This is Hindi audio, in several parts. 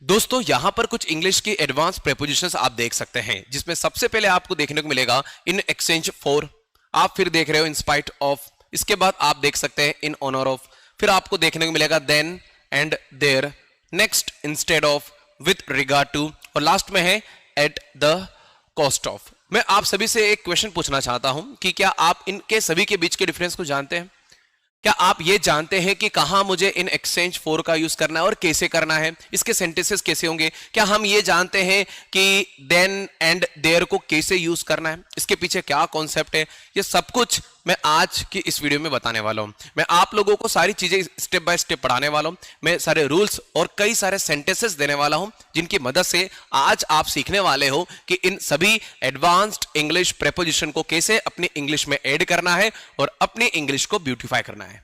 दोस्तों यहां पर कुछ इंग्लिश की एडवांस प्रेपोजिशंस आप देख सकते हैं, जिसमें सबसे पहले आपको देखने को मिलेगा इन एक्सचेंज फॉर, आप फिर देख रहे हो इन स्पाइट ऑफ, इसके बाद आप देख सकते हैं इन ऑनर ऑफ, फिर आपको देखने को मिलेगा then and there, next instead of, with regard to, और लास्ट में है एट द कॉस्ट ऑफ। मैं आप सभी से एक क्वेश्चन पूछना चाहता हूं कि क्या आप इनके सभी के बीच के डिफरेंस को जानते हैं? क्या आप ये जानते हैं कि कहां मुझे इन एक्सचेंज फॉर का यूज करना है और कैसे करना है, इसके सेंटेंसेस कैसे होंगे? क्या हम ये जानते हैं कि देन एंड देयर को कैसे यूज करना है, इसके पीछे क्या कॉन्सेप्ट है? ये सब कुछ मैं आज की इस वीडियो में बताने वाला हूं। मैं आप लोगों को सारी चीजें स्टेप बाय स्टेप पढ़ाने वाला हूं। मैं सारे रूल्स और कई सारे सेंटेंसेस देने वाला हूं, जिनकी मदद से आज आप सीखने वाले हो कि इन सभी एडवांस्ड इंग्लिश प्रेपोजिशन को कैसे अपनी इंग्लिश में ऐड करना है और अपनी इंग्लिश को ब्यूटीफाई करना है।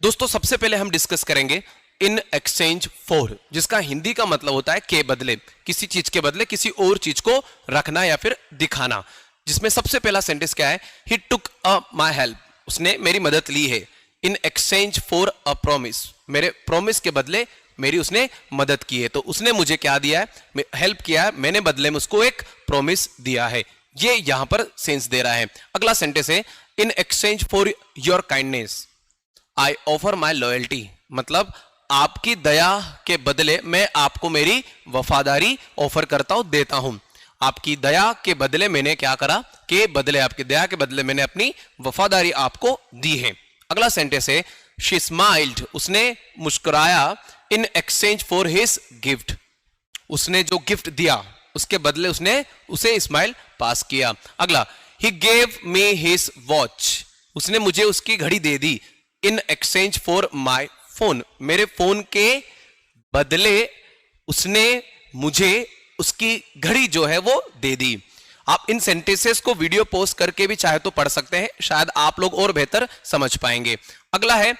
दोस्तों सबसे पहले हम डिस्कस करेंगे इन एक्सचेंज फॉर, जिसका हिंदी का मतलब होता है के बदले, किसी चीज के बदले किसी और चीज को रखना या फिर दिखाना। जिसमें सबसे पहला सेंटेंस क्या है? ही टुक अ माई हेल्प, उसने मेरी मदद ली है। इन एक्सचेंज फॉर अ प्रॉमिस, मेरे प्रॉमिस के बदले मेरी उसने मदद की है। तो उसने मुझे क्या दिया है? हेल्प किया है, मैंने बदले में उसको एक प्रॉमिस दिया है। ये यहां पर सेंस दे रहा है। अगला सेंटेंस है इन exchange for your kindness I offer my loyalty, मतलब आपकी दया के बदले मैं आपको मेरी वफादारी ऑफर करता हूं, देता हूं। आपकी दया के बदले मैंने क्या करा? के बदले, आपकी दया के बदले मैंने अपनी वफादारी आपको दी है। अगला सेंटेंस है शी स्माइल्ड, उसने मुस्कुराया इन एक्सचेंज फॉर हिज गिफ्ट, उसने जो गिफ्ट दिया उसके बदले उसने उसे स्माइल पास किया। अगला he gave me his watch, उसने मुझे उसकी घड़ी दे दी। In exchange for my phone, मेरे फोन के बदले उसने मुझे उसकी घड़ी जो है वो दे दी। आप इन सेंटेंसेस को वीडियो पोस्ट करके भी चाहे तो पढ़ सकते हैं, शायद आप लोग और बेहतर समझ पाएंगे। अगला है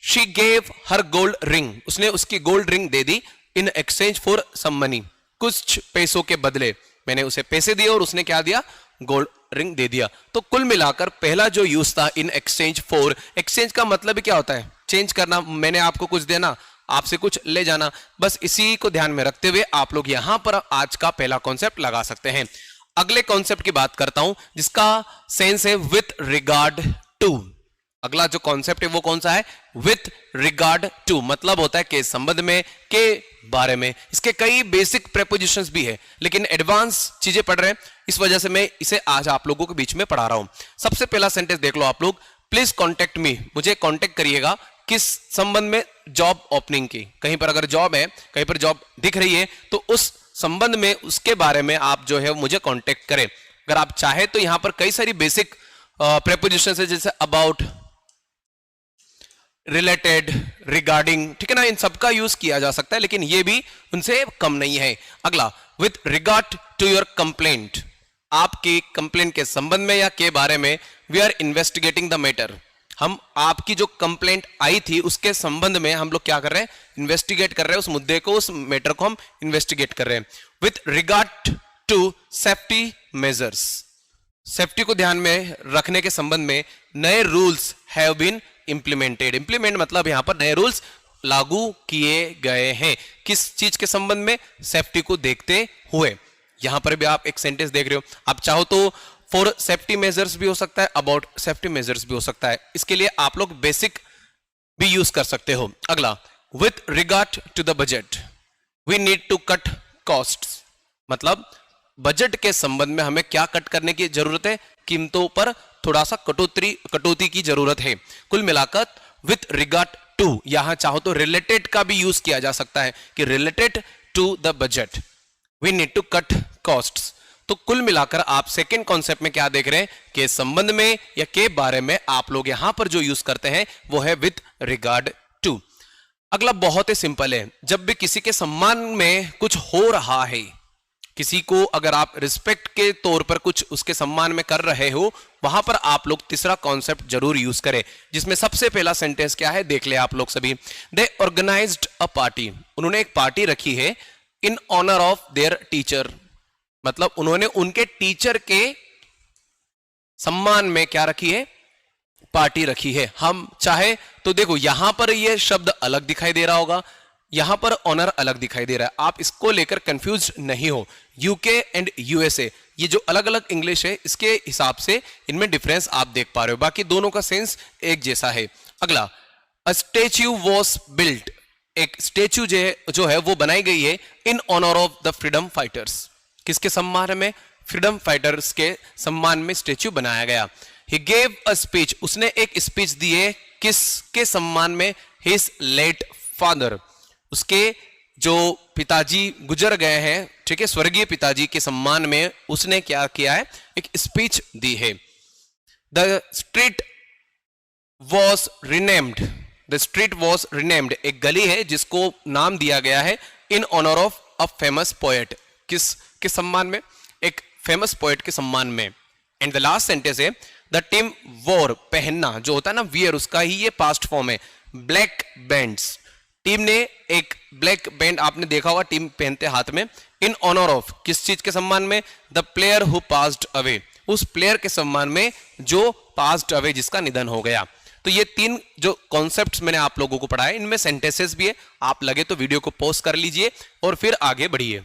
she gave her gold ring, उसने उसकी गोल्ड रिंग दे दी। In exchange for some money, कुछ पैसों के बदले मैंने उसे पैसे दिए और उसने क्या दिया? गोल्ड रिंग दे दिया। तो कुल मिलाकर पहला जो यूज था इन एक्सचेंज फॉर, एक्सचेंज का मतलब क्या होता है? चेंज करना, मैंने आपको कुछ देना, आपसे कुछ ले जाना। बस इसी को ध्यान में रखते हुए आप लोग यहां पर आज का पहला कॉन्सेप्ट लगा सकते हैं। अगले कॉन्सेप्ट की बात करता हूं, जिसका सेंस है विथ रिगार्ड टू। अगला जो कॉन्सेप्ट है वो कौन सा है? विथ रिगार्ड टू, मतलब होता है के संबंध में, के बारे में। इसके कई बेसिक प्रेपोजिशंस भी है, लेकिन एडवांस चीजें पढ़ रहे हैं, इस वजह से मैं इसे आज आप लोगों के बीच में पढ़ा रहा हूं। सबसे पहला सेंटेंस देख लो आप लोग, प्लीज कॉन्टेक्ट मी, मुझे कॉन्टेक्ट करिएगा। किस संबंध में? जॉब ओपनिंग की। कहीं पर अगर जॉब है, कहीं पर जॉब दिख रही है, तो उस संबंध में, उसके बारे में आप जो है मुझे कांटेक्ट करें। अगर आप चाहे तो यहां पर कई सारी बेसिक प्रेपोजिशंस है, जैसे अबाउट, रिलेटेड, रिगार्डिंग, ठीक है ना, इन सबका यूज किया जा सकता है, लेकिन ये भी उनसे कम नहीं है। अगला with regard to your complaint, आपकी कंप्लेंट के संबंध में या के बारे में। We are investigating the matter, हम आपकी जो कंप्लेंट आई थी उसके संबंध में हम लोग क्या कर रहे हैं? इन्वेस्टिगेट कर रहे हैं उस मुद्दे को, उस मैटर को हम इन्वेस्टिगेट कर रहे हैं। With regard to safety measures, safety को ध्यान में रखने के संबंध में नए rules have been implemented. Implement मतलब यहां पर नए रूल्स लागू किए गए हैं। किस चीज के संबंध में? सेफ्टी को देखते हुए। यहां पर भी आप एक सेंटेंस देख रहे हो, आप चाहो तो फॉर सेफ्टी मेजर्स भी हो सकता है, अबाउट सेफ्टी मेजर्स भी हो सकता है। इसके लिए आप लोग बेसिक भी यूज कर सकते हो। अगला with regard to the budget, we need to cut costs, मतलब बजट के संबंध में हमें क्या कट करने की जरूरत है? कीमतों पर थोड़ा सा कटौती की जरूरत है। कुल मिलाकर विथ रिगार्ड टू, यहां चाहो तो रिलेटेड का भी यूज किया जा सकता है कि related to the budget we need to cut costs. तो कुल मिलाकर आप सेकेंड कॉन्सेप्ट में क्या देख रहे हैं? के संबंध में या के बारे में आप लोग यहां पर जो यूज करते हैं वो है विथ रिगार्ड टू। अगला बहुत ही सिंपल है, जब भी किसी के सम्मान में कुछ हो रहा है, किसी को अगर आप रिस्पेक्ट के तौर पर कुछ उसके सम्मान में कर रहे हो, वहां पर आप लोग तीसरा कॉन्सेप्ट जरूर यूज करें, जिसमें सबसे पहला सेंटेंस क्या है देख ले आप लोग सभी। दे ऑर्गेनाइज्ड अ पार्टी, उन्होंने एक पार्टी रखी है in honour of their teacher, मतलब उन्होंने उनके टीचर के सम्मान में क्या रखी है? पार्टी रखी है। हम चाहे तो देखो यहां पर ये शब्द अलग दिखाई दे रहा होगा, यहां पर ऑनर अलग दिखाई दे रहा है, आप इसको लेकर कंफ्यूज नहीं हो। यूके एंड यूएसए, ये जो अलग अलग इंग्लिश है इसके हिसाब से इनमें डिफरेंस आप देख पा रहे हो, बाकी दोनों का सेंस एक जैसा है। अगला, अ स्टेच्यू वॉज बिल्ट, एक स्टेच्यू जो है वो बनाई गई है in honour of the freedom fighters. किसके सम्मान में? फ्रीडम फाइटर्स के सम्मान में स्टेच्यू बनाया गया। ही गेव अ स्पीच, उसने एक स्पीच दी है किसके सम्मान में? हिज लेट फादर, उसके जो पिताजी गुजर गए हैं, ठीक है, स्वर्गीय पिताजी के सम्मान में उसने क्या किया है? एक स्पीच दी है। The street was renamed, the street was renamed, एक गली है जिसको नाम दिया गया है in honour of a famous poet, किसके सम्मान में? एक फेमस पोएट के सम्मान में। एंड द लास्ट सेंटेंस है द टीम वोर, पहनना जो होता है ना वियर, उसका ही ये पास्ट फॉर्म है, ब्लैक बैंड्स, टीम ने एक ब्लैक बैंड आपने देखा होगा टीम पहनते हाथ में, इन ऑनर ऑफ, किस चीज के सम्मान में? The player who passed away, उस प्लेयर के सम्मान में जो पास्ड अवे, जिसका निधन हो गया। तो ये तीन जो कॉन्सेप्ट्स मैंने आप लोगों को पढ़ाए, इनमें सेंटेंसेस भी है, आप लगे तो वीडियो को पॉज कर लीजिए और फिर आगे बढ़िए।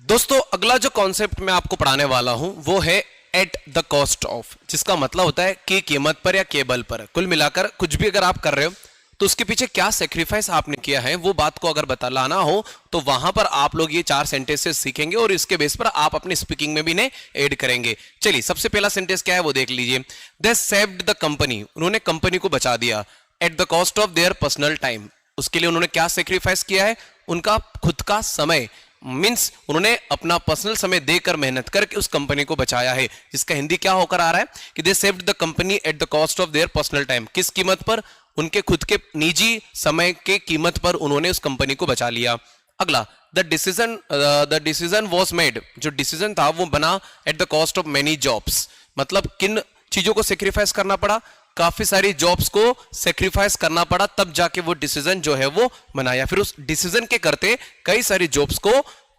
दोस्तों अगला जो कॉन्सेप्ट मैं आपको पढ़ाने वाला हूं वो है एट द कॉस्ट ऑफ, जिसका मतलब होता है कि कीमत पर या केबल पर। कुल मिलाकर कुछ भी अगर आप कर रहे हो तो उसके पीछे क्या सेक्रीफाइस आपने किया है वो बात को अगर बताना हो तो वहां पर आप लोग ये 4 सेंटेंसेस सीखेंगे और इसके बेस पर आप अपनी स्पीकिंग में भी इन्हें ऐड करेंगे। चलिए सबसे पहला सेंटेंस क्या है वो देख लीजिए। दे सेव्ड द कंपनी, उन्होंने कंपनी को बचा दिया eight the cost of their personal time, उसके लिए उन्होंने क्या सेक्रीफाइस किया है? उनका खुद का समय, मींस उन्होंने अपना पर्सनल समय देकर मेहनत करके उस कंपनी को बचाया है, जिसका हिंदी क्या होकर आ रहा है कि they saved the company at the cost of their personal time, किस कीमत पर? उनके खुद के निजी समय के कीमत पर उन्होंने उस कंपनी को बचा लिया। अगला, द डिसीजन वॉज मेड, जो डिसीजन था वो बना eight the cost of many jobs, मतलब किन चीजों को सेक्रीफाइस करना पड़ा? काफी सारी जॉब्स को सेक्रीफाइस करना पड़ा, तब जाके वो डिसीजन जो है वो बनाया। फिर उस डिसीजन के करते कई सारी जॉब्स को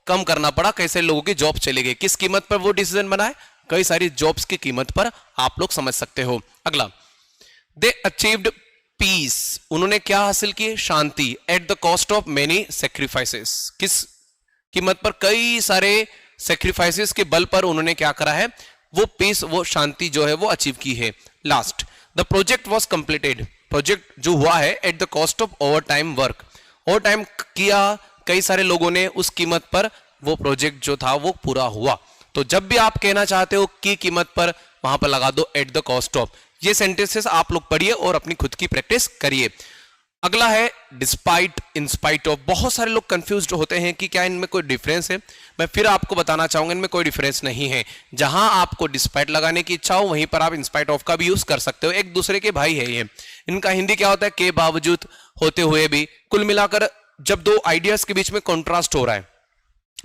कम करना पड़ा, कई सारे लोगों की जॉब चली गई, किस कीमत पर वो डिसीजन बनाए? कई सारी जॉब्स की कीमत पर, आप लोग समझ सकते हो। अगला, दे अचीव्ड पीस, उन्होंने क्या हासिल की? शांति at the cost of many sacrifices, किस कीमत पर? कई सारे सेक्रीफाइसेस के बल पर उन्होंने क्या करा है? वो पीस, वो शांति जो है वो अचीव की है। Last, the project was completed, project जो हुआ है eight the cost of over time work, over time किया कई सारे लोगों ने, उस कीमत पर वो प्रोजेक्ट जो था वो पूरा हुआ। तो जब भी आप कहना चाहते हो की कीमत पर, वहां पर लगा दो एट द कॉस्ट ऑफ। ये सेंटेंसेस आप लोग पढ़िए और अपनी खुद की प्रैक्टिस करिए। अगला है डिस्पाइट, इंस्पाइट ऑफ। बहुत सारे लोग कंफ्यूज्ड होते हैं कि क्या इनमें कोई डिफरेंस है। मैं फिर आपको बताना चाहूंगा इनमें कोई डिफरेंस नहीं है। जहां आपको डिस्पाइट लगाने की इच्छा हो वहीं पर आप इंस्पाइट ऑफ का भी यूज कर सकते हो, एक दूसरे के भाई है ये। इनका हिंदी क्या होता है? के बावजूद होते हुए भी। कुल मिलाकर जब दो आइडियाज के बीच में कॉन्ट्रास्ट हो रहा है,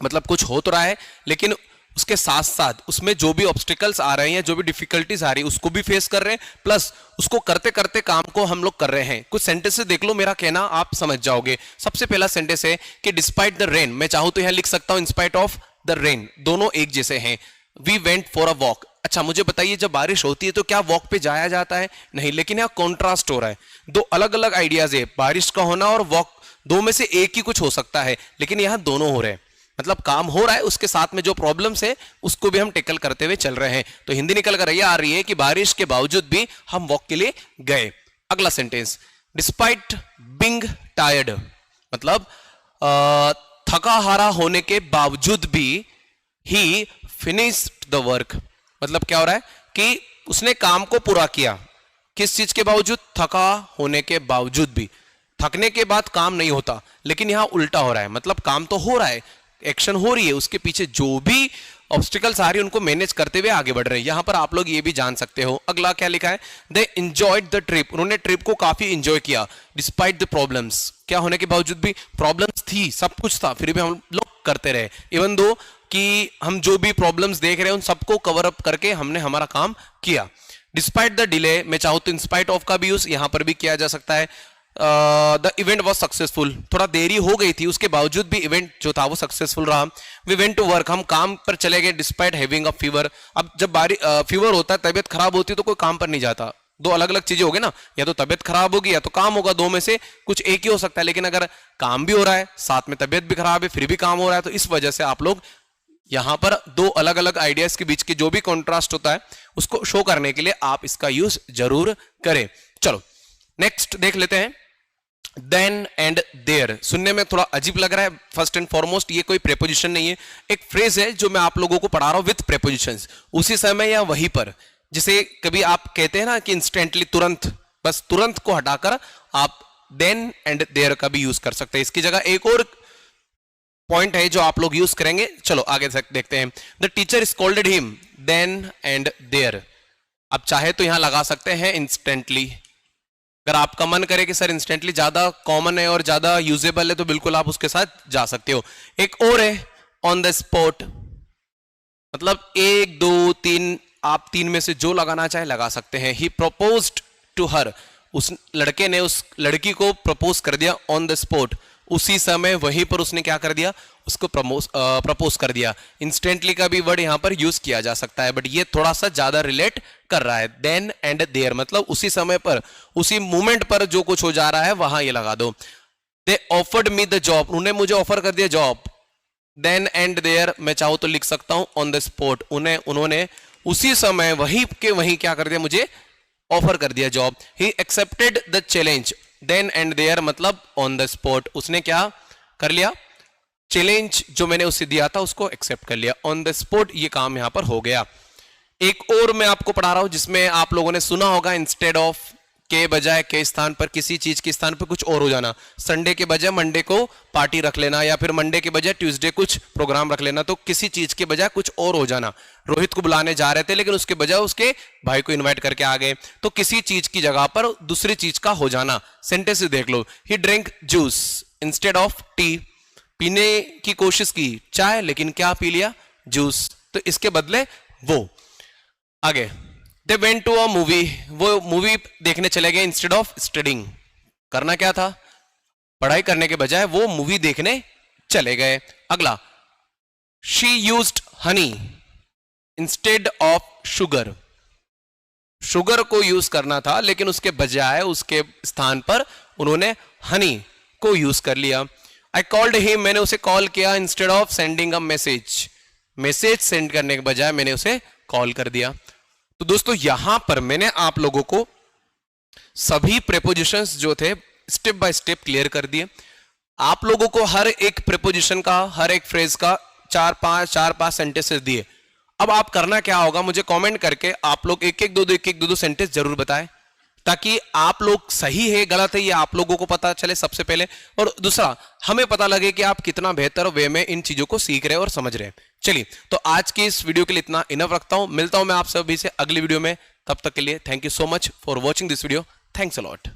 मतलब कुछ हो तो रहा है लेकिन उसके साथ साथ उसमें जो भी ऑब्स्टिकल्स आ रहे हैं या जो भी डिफिकल्टीज आ रही है उसको भी फेस कर रहे हैं, प्लस उसको करते करते काम को हम लोग कर रहे हैं। कुछ सेंटेंसेस देख लो, मेरा कहना आप समझ जाओगे। सबसे पहला सेंटेंस है कि डिस्पाइट द रेन, मैं चाहूं तो यहां लिख सकता हूं इंस्पाइट ऑफ द रेन, दोनों एक जैसे हैं। We went for a walk, अच्छा मुझे बताइए जब बारिश होती है तो क्या वॉक पे जाया जाता है? नहीं, लेकिन यहां कॉन्ट्रास्ट हो रहा है, दो अलग अलग आइडियाज है, बारिश का होना और वॉक, दो में से एक ही कुछ हो सकता है, लेकिन यहां दोनों हो रहे हैं, मतलब काम हो रहा है, उसके साथ में जो प्रॉब्लम्स है उसको भी हम टेकल करते हुए चल रहे हैं। तो हिंदी निकल कर आ रही है कि बारिश के बावजूद भी हम वॉक के लिए गए। अगला सेंटेंस, डिस्पाइट बीइंग टायर्ड, मतलब थका हारा होने के बावजूद भी ही फिनिश्ड द वर्क, मतलब क्या हो रहा है कि उसने काम को पूरा किया। किस चीज के बावजूद? थका होने के बावजूद भी। थकने के बाद काम नहीं होता, लेकिन यहां उल्टा हो रहा है, मतलब काम तो हो रहा है, एक्शन हो रही है, उसके पीछे जो भी ऑब्स्टिकल्स आ रही है उनको मैनेज करते हुए आगे बढ़ रहे हैं। यहां पर आप लोग ये भी जान सकते हो। अगला क्या लिखा है? दे एंजॉयड द ट्रिप, उन्होंने ट्रिप को काफी एंजॉय किया डिस्पाइट द प्रॉब्लम्स, क्या होने के बावजूद भी? प्रॉब्लम्स थी, सब कुछ था, फिर भी हम लोग करते रहे, इवन दो कि हम जो भी प्रॉब्लम्स देख रहे हैं उन सबको कवर अप करके हमने हमारा काम किया। डिस्पाइट द डिले, मैं चाहूं तो इंस्पाइट ऑफ का भी यूज यहां पर भी किया जा सकता है। द इवेंट वॉज सक्सेसफुल, थोड़ा देरी हो गई थी, उसके बावजूद भी इवेंट जो था वो सक्सेसफुल रहा। वी वेंट टू वर्क, हम काम पर चले गए डिस्पाइट हैविंग अ फीवर। अब जब फीवर होता है, तबीयत खराब होती है तो कोई काम पर नहीं जाता, दो अलग अलग चीजें होगी ना, या तो तबियत खराब होगी या तो काम होगा, दो में से कुछ एक ही हो सकता है। लेकिन अगर काम भी हो रहा है साथ में तबियत भी खराब है फिर भी काम हो रहा है, तो इस वजह से आप लोग यहां पर दो अलग अलग आइडियाज के बीच के जो भी कॉन्ट्रास्ट होता है उसको शो करने के लिए आप इसका यूज जरूर करें। चलो नेक्स्ट देख लेते हैं, देन एंड देयर। सुनने में थोड़ा अजीब लग रहा है, फर्स्ट एंड फॉरमोस्ट ये कोई प्रेपोजिशन नहीं है, एक फ्रेज है जो मैं आप लोगों को पढ़ा रहा हूं विथ प्रेपोजिशंस, उसी समय या वहीं पर। जैसे कभी आप कहते हैं ना कि इंस्टेंटली, तुरंत, बस तुरंत को हटाकर आप देन एंड देयर का भी यूज कर सकते हैं। इसकी जगह एक और पॉइंट है जो आप लोग यूज करेंगे। चलो आगे देखते हैं, the teacher scolded him then and there. अब चाहे तो यहां लगा सकते हैं इंस्टेंटली, अगर आपका मन करे कि सर इंस्टेंटली ज्यादा कॉमन है और ज्यादा यूजेबल है तो बिल्कुल आप उसके साथ जा सकते हो। एक और है ऑन द स्पॉट, मतलब एक दो तीन, आप तीन में से जो लगाना चाहे लगा सकते हैं। ही प्रपोज्ड टू हर, उस लड़के ने उस लड़की को प्रपोज कर दिया ऑन द स्पॉट, उसी समय वहीं पर उसने क्या कर दिया, उसको प्रपोज कर दिया। इंस्टेंटली का भी वर्ड यहां पर यूज किया जा सकता है, बट ये थोड़ा सा ज्यादा रिलेट कर रहा है। देन एंड देयर मतलब उसी समय पर, उसी मोमेंट पर जो कुछ हो जा रहा है वहां ये लगा दो। They offered me the job, उन्हें मुझे ऑफर कर दिया जॉब। देन एंड देयर मैं चाहूं तो लिख सकता हूं ऑन द स्पॉट, उन्होंने उसी समय वहीं के वहीं क्या कर दिया, मुझे ऑफर कर दिया job. He accepted the challenge, then and there मतलब ऑन द स्पॉट, उसने क्या कर लिया, चैलेंज जो मैंने उसे दिया था उसको एक्सेप्ट कर लिया, ऑन द स्पॉट ये काम यहां पर हो गया। एक और मैं आपको पढ़ा रहा हूं जिसमें आप लोगों ने सुना होगा, इंस्टेड ऑफ के बजाय के स्थान पर किसी चीज के स्थान पर कुछ और हो जाना। संडे के बजाय मंडे को पार्टी रख लेना, या फिर मंडे के बजाय ट्यूसडे कुछ प्रोग्राम रख लेना, तो किसी चीज के बजाय कुछ और हो जाना। रोहित को बुलाने जा रहे थे लेकिन उसके बजाय उसके भाई को इन्वाइट करके आ गए, तो किसी चीज की जगह पर दूसरी चीज का हो जाना। सेंटेंस देख लो, he drink juice instead of tea, पीने की कोशिश की चाय लेकिन क्या पी लिया, जूस, तो इसके बदले वो। आगे, they went to a movie, वो मूवी देखने चले गए इंस्टेड ऑफ स्टडिंग, करना क्या था, पढ़ाई करने के बजाय वो मूवी देखने चले गए। अगला, she used Honey instead of sugar, sugar को यूज करना था लेकिन उसके बजाय उसके स्थान पर उन्होंने हनी को यूज कर लिया। आई कॉल्ड हिम, मैंने उसे कॉल किया instead of sending a message, message send करने के बजाय मैंने उसे कॉल कर दिया। तो दोस्तों यहां पर मैंने आप लोगों को सभी प्रेपोजिशंस जो थे स्टेप बाय स्टेप क्लियर कर दिए। आप लोगों को हर एक प्रेपोजिशन का, हर एक फ्रेज का चार पांच सेंटेंसेस दिए। अब आप करना क्या होगा, मुझे कमेंट करके आप लोग एक एक दो सेंटेंस जरूर बताएं, ताकि आप लोग सही है गलत है ये आप लोगों को पता चले सबसे पहले, और दूसरा हमें पता लगे कि आप कितना बेहतर वे में इन चीजों को सीख रहे हैं और समझ रहे हैं। चलिए, तो आज की इस वीडियो के लिए इतना इनफ रखता हूं, मिलता हूं मैं आप सभी से अगली वीडियो में। तब तक के लिए thank you so much for watching this video, thanks a lot.